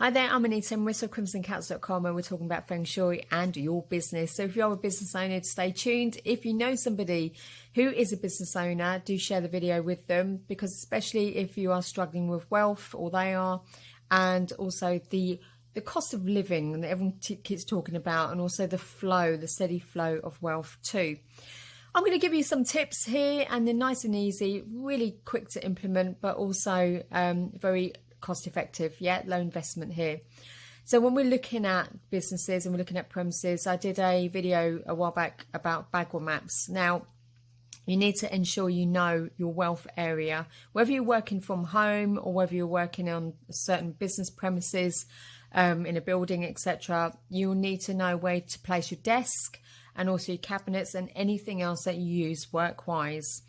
Hi there, I'm Anita, Amarissa of CrimsonCatz.com, and we're talking about Feng Shui and your business. So if you're a business owner, stay tuned. If you know somebody who is a business owner, do share the video with them, because especially if you are struggling with wealth, or they are, and also the cost of living that everyone keeps talking about, and also the flow, the steady flow of wealth too. I'm going to give you some tips here, and they're nice and easy, really quick to implement, but also very cost effective, low investment here. So when we're looking at businesses and we're looking at premises, I did a video a while back about bagel maps. Now, you need to ensure you know your wealth area, whether you're working from home or whether you're working on certain business premises, in a building, etc. You'll need to know where to place your desk and also your cabinets and anything else that you use work-wise.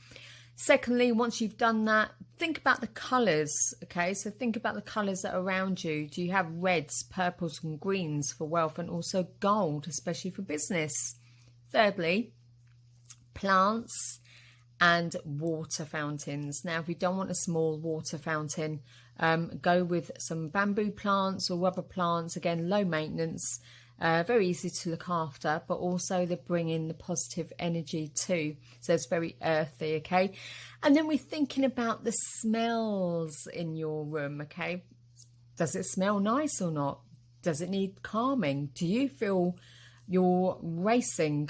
Secondly, once you've done that, think about the colours, okay? So think about the colours that are around you. Do you have reds, purples and greens for wealth, and also gold, especially for business? Thirdly, plants and water fountains. Now, if you don't want a small water fountain, go with some bamboo plants or rubber plants. Again, low maintenance. Very easy to look after, but also they bring in the positive energy too. So it's very earthy, okay? And then we're thinking about the smells in your room, okay? Does it smell nice or not? Does it need calming? Do you feel you're racing,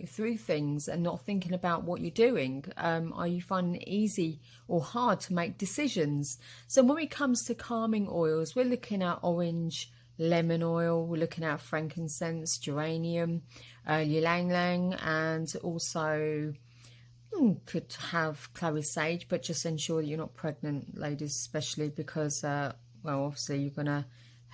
through things and not thinking about what you're doing? Are you finding it easy or hard to make decisions? So when it comes to calming oils, we're looking at orange, lemon oil, we're looking at frankincense, geranium, ylang ylang, and also could have clary sage, but just ensure that you're not pregnant, ladies, especially because obviously you're gonna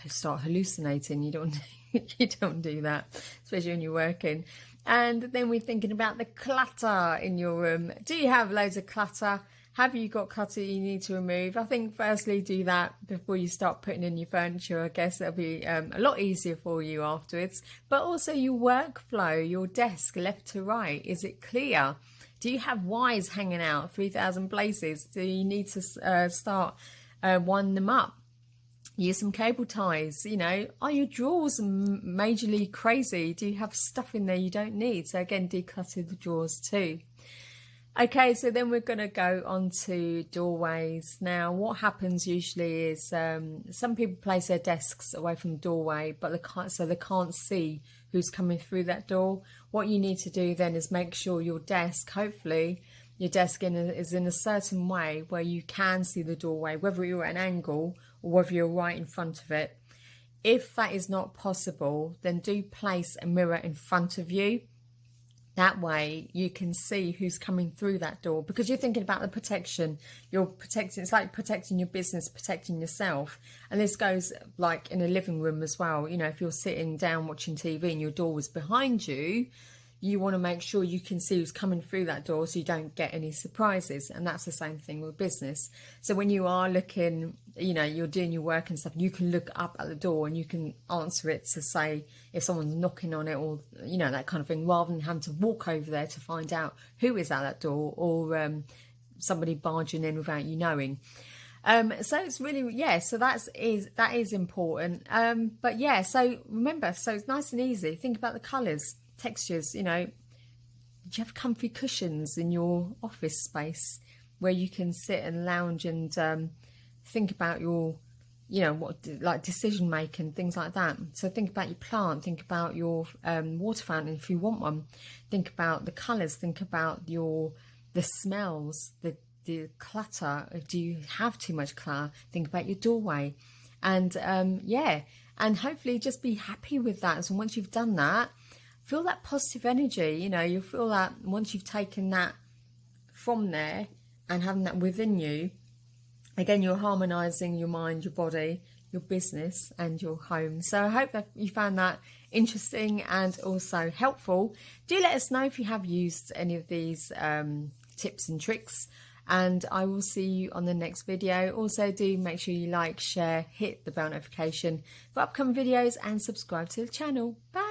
start hallucinating. You don't you don't do that, especially when you're working. And then we're thinking about the clutter in your room. Do you have loads of clutter? Have you got clutter you need to remove? I think firstly do that before you start putting in your furniture. I guess it'll be a lot easier for you afterwards. But also your workflow, your desk left to right, is it clear? Do you have wires hanging out 3,000 places? Do you need to start winding them up? Use some cable ties. Are your drawers majorly crazy? Do you have stuff in there you don't need? So again, declutter the drawers too. Okay, so then we're going to go on to doorways. Now, what happens usually is some people place their desks away from the doorway, but they can't see who's coming through that door. What you need to do then is make sure your desk, hopefully, your desk is in a certain way where you can see the doorway, whether you're at an angle or whether you're right in front of it. If that is not possible, then do place a mirror in front of you. That way you can see who's coming through that door, because you're thinking about the protection. You're protecting, it's like protecting your business, protecting yourself. And this goes like in a living room as well. If you're sitting down watching TV and your door is behind you, you want to make sure you can see who's coming through that door so you don't get any surprises. And that's the same thing with business. So when you are looking, you're doing your work and stuff, you can look up at the door and you can answer it to say if someone's knocking on it, or, that kind of thing, rather than having to walk over there to find out who is at that door, or somebody barging in without you knowing. So it's really, so that is important. But so remember, so it's nice and easy. Think about the colours, textures. Do you have comfy cushions in your office space where you can sit and lounge and think about your like decision making, things like that? So think about your plant, think about your water fountain if you want one, think about the colors, think about the smells, the clutter. Do you have too much clutter? Think about your doorway, and and hopefully just be happy with that. So once you've done that, feel that positive energy. You'll feel that once you've taken that from there and having that within you, again, you're harmonizing your mind, your body, your business and your home. So I hope that you found that interesting and also helpful. Do let us know if you have used any of these tips and tricks, and I will see you on the next video. Also, do make sure you like, share, hit the bell notification for upcoming videos and subscribe to the channel. Bye.